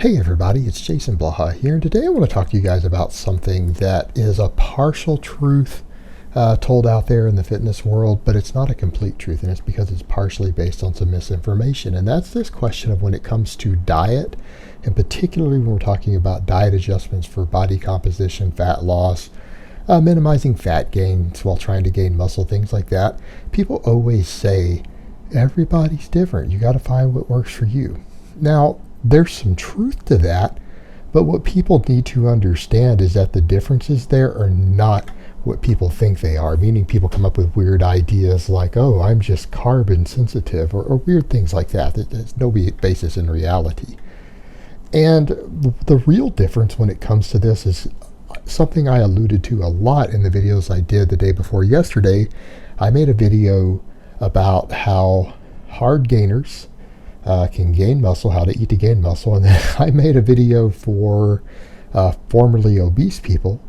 Hey everybody, it's Jason Blaha here, and today I want to talk to you guys about something that is a partial truth told out there in the fitness world, but it's not a complete truth, and it's because it's partially based on some misinformation. And that's this question of when it comes to diet, and particularly when we're talking about diet adjustments for body composition, fat loss, minimizing fat gains while trying to gain muscle, things like that. People always say, everybody's different. You got to find what works for you. Now, there's some truth to that, but what people need to understand is that the differences there are not what people think they are, meaning people come up with weird ideas like, oh, I'm just carbon sensitive, or weird things like that. There's no basis in reality. And the real difference when it comes to this is something I alluded to a lot in the videos I did the day before yesterday. I made a video about how hard gainers can gain muscle, how to eat to gain muscle. And then I made a video for formerly obese people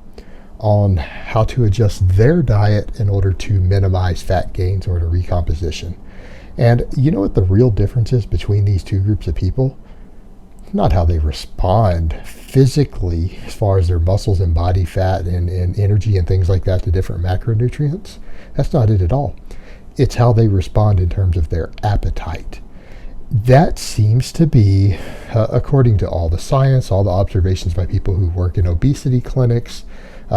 on how to adjust their diet in order to minimize fat gains or to recomposition. And you know what the real difference is between these two groups of people? Not how they respond physically as far as their muscles and body fat and energy and things like that to different macronutrients. That's not it at all. It's how they respond in terms of their appetite. That seems to be, according to all the science, all the observations by people who work in obesity clinics,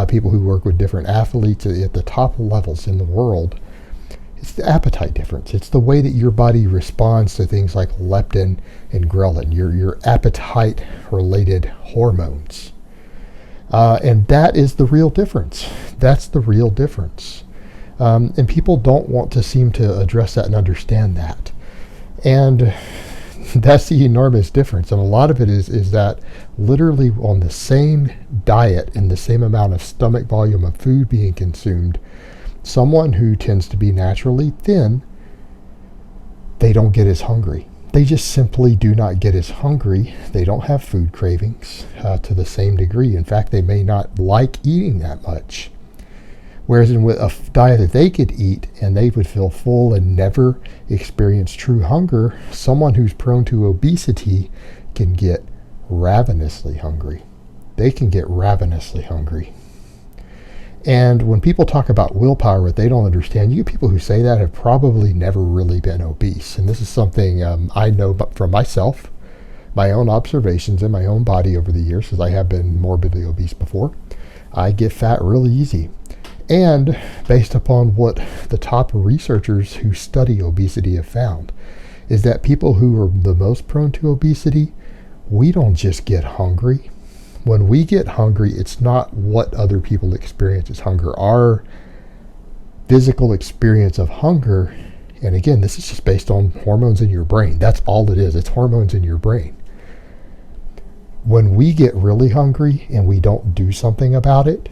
people who work with different athletes at the top levels in the world, it's the appetite difference. It's the way that your body responds to things like leptin and ghrelin, your appetite-related hormones. And that is the real difference. That's the real difference. And people don't want to seem to address that and understand that. And that's the enormous difference. And a lot of it is that literally on the same diet and the same amount of stomach volume of food being consumed, someone who tends to be naturally thin, they don't get as hungry. They just simply do not get as hungry. They don't have food cravings to the same degree. In fact, they may not like eating that much. Whereas with a diet that they could eat and they would feel full and never experience true hunger, someone who's prone to obesity can get ravenously hungry. They can get ravenously hungry. And when people talk about willpower, what they don't understand, you people who say that have probably never really been obese. And this is something I know from myself, my own observations in my own body over the years, because I have been morbidly obese before. I get fat really easy. And based upon what the top researchers who study obesity have found, is that people who are the most prone to obesity, we don't just get hungry. When we get hungry, it's not what other people experience as hunger. Our physical experience of hunger, and again, this is just based on hormones in your brain. That's all it is. It's hormones in your brain. When we get really hungry and we don't do something about it,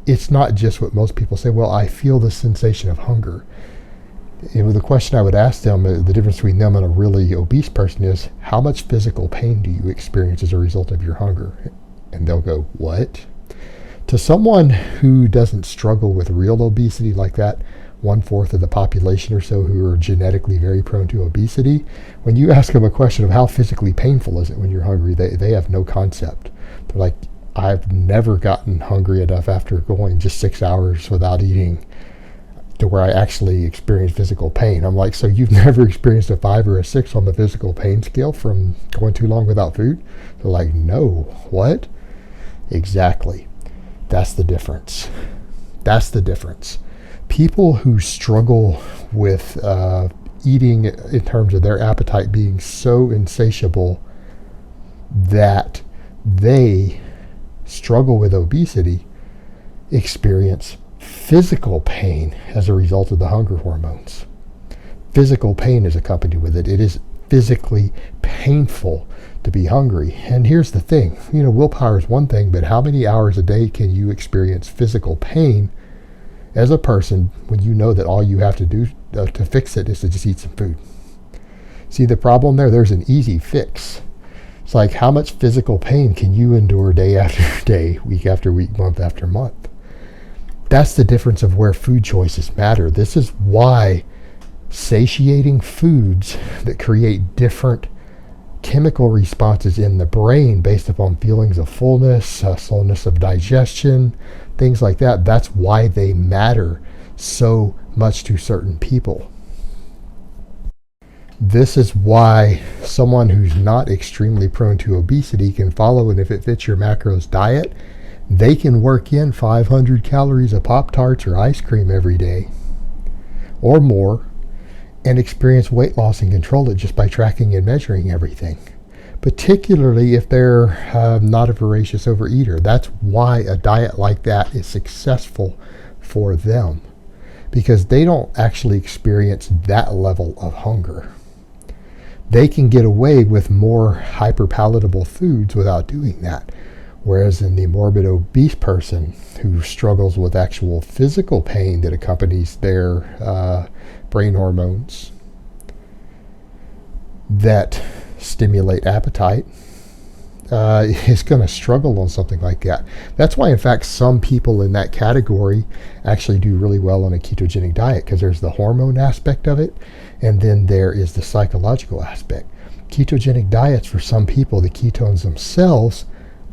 it's not just what most people say, well, I feel the sensation of hunger. And the question I would ask them, the difference between them and a really obese person is, how much physical pain do you experience as a result of your hunger? And they'll go, what? To someone who doesn't struggle with real obesity like that, 1/4 of the population or so who are genetically very prone to obesity, when you ask them a question of how physically painful is it when you're hungry, they have no concept. They're like, I've never gotten hungry enough after going just 6 hours without eating to where I actually experienced physical pain. I'm like, so you've never experienced a 5 or a 6 on the physical pain scale from going too long without food? They're like, no. What? Exactly. That's the difference. That's the difference. People who struggle with eating in terms of their appetite being so insatiable that they struggle with obesity experience physical pain as a result of the hunger hormones. Physical pain is accompanied with it. It is physically painful to be hungry. And here's the thing, willpower is one thing, but how many hours a day can you experience physical pain as a person when you know that all you have to do to fix it is to just eat some food? See the problem there? There's an easy fix. It's like, how much physical pain can you endure day after day, week after week, month after month? That's the difference of where food choices matter. This is why satiating foods that create different chemical responses in the brain based upon feelings of fullness, slowness of digestion, things like that. That's why they matter so much to certain people. This is why someone who's not extremely prone to obesity can follow an if it fits your macros diet. They can work in 500 calories of Pop-Tarts or ice cream every day or more and experience weight loss and control it just by tracking and measuring everything, particularly if they're not a voracious overeater. That's why a diet like that is successful for them, because they don't actually experience that level of hunger. They can get away with more hyperpalatable foods without doing that. Whereas in the morbid obese person who struggles with actual physical pain that accompanies their brain hormones that stimulate appetite, is going to struggle on something like that. That's why, in fact, some people in that category actually do really well on a ketogenic diet, because there's the hormone aspect of it, and then there is the psychological aspect. Ketogenic diets, for some people, the ketones themselves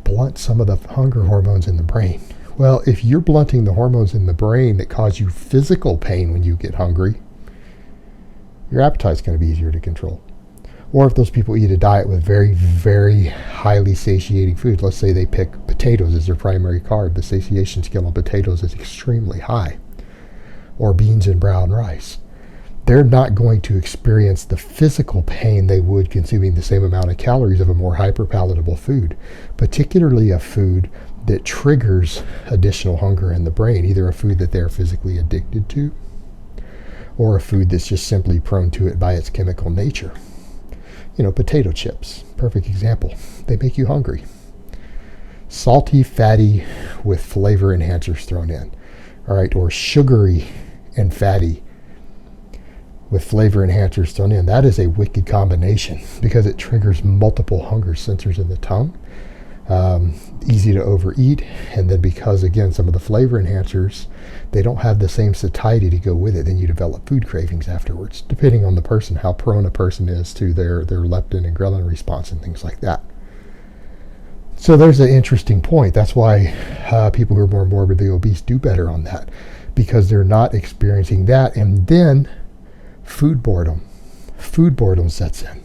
blunt some of the hunger hormones in the brain. Well, if you're blunting the hormones in the brain that cause you physical pain when you get hungry, your appetite's going to be easier to control. Or if those people eat a diet with very, very highly satiating food, let's say they pick potatoes as their primary carb, the satiation scale on potatoes is extremely high, or beans and brown rice, they're not going to experience the physical pain they would consuming the same amount of calories of a more hyperpalatable food, particularly a food that triggers additional hunger in the brain, either a food that they're physically addicted to or a food that's just simply prone to it by its chemical nature. You know, potato chips, perfect example. They make you hungry. Salty, fatty, with flavor enhancers thrown in. All right, or sugary and fatty with flavor enhancers thrown in. That is a wicked combination because it triggers multiple hunger sensors in the tongue. Easy to overeat, and then because, again, some of the flavor enhancers, they don't have the same satiety to go with it, then you develop food cravings afterwards, depending on the person, how prone a person is to their leptin and ghrelin response and things like that. So there's an interesting point. That's why people who are more morbidly obese do better on that, because they're not experiencing that. And then food boredom sets in.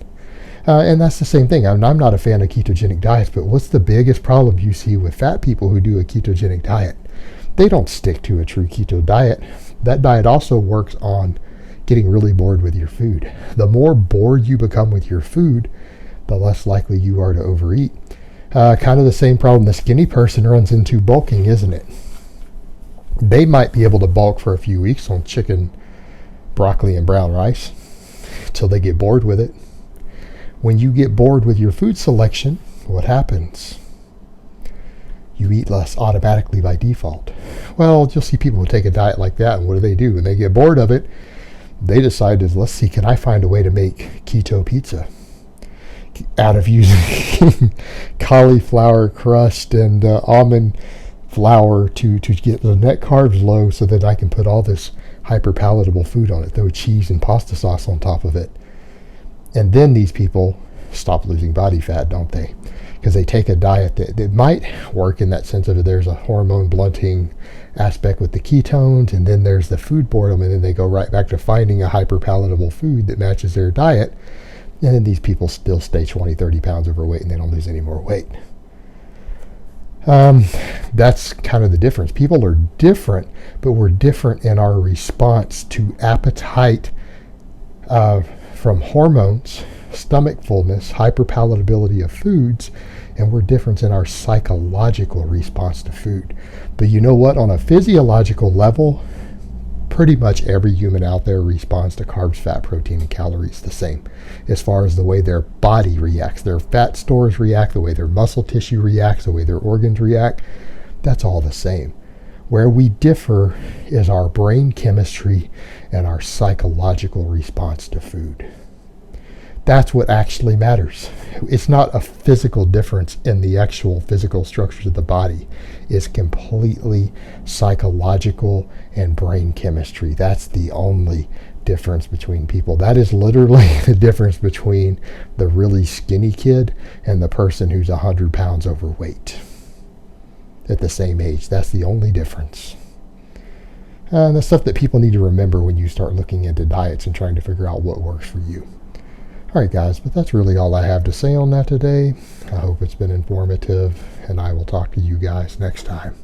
And that's the same thing. I'm not a fan of ketogenic diets, but what's the biggest problem you see with fat people who do a ketogenic diet? They don't stick to a true keto diet. That diet also works on getting really bored with your food. The more bored you become with your food, the less likely you are to overeat. Kind of the same problem the skinny person runs into bulking, isn't it? They might be able to bulk for a few weeks on chicken, broccoli, and brown rice till they get bored with it. When you get bored with your food selection, what happens? You eat less automatically by default. Well, you'll see people who take a diet like that, and what do? When they get bored of it, they decide, let's see, can I find a way to make keto pizza out of using cauliflower crust and almond flour to get the net carbs low so that I can put all this hyperpalatable food on it, throw cheese and pasta sauce on top of it. And then these people stop losing body fat, don't they? Because they take a diet that might work in that sense of there's a hormone blunting aspect with the ketones, and then there's the food boredom, and then they go right back to finding a hyperpalatable food that matches their diet. And then these people still stay 20, 30 pounds overweight, and they don't lose any more weight. That's kind of the difference. People are different, but we're different in our response to appetite from hormones, stomach fullness, hyperpalatability of foods, and we're different in our psychological response to food. But you know what? On a physiological level, pretty much every human out there responds to carbs, fat, protein, and calories the same as far as the way their body reacts. Their fat stores react, the way their muscle tissue reacts, the way their organs react. That's all the same. Where we differ is our brain chemistry and our psychological response to food. That's what actually matters. It's not a physical difference in the actual physical structures of the body. It's completely psychological and brain chemistry. That's the only difference between people. That is literally the difference between the really skinny kid and the person who's 100 pounds overweight at the same age. That's the only difference. And that's stuff that people need to remember when you start looking into diets and trying to figure out what works for you. Alright guys, but that's really all I have to say on that today. I hope it's been informative, and I will talk to you guys next time.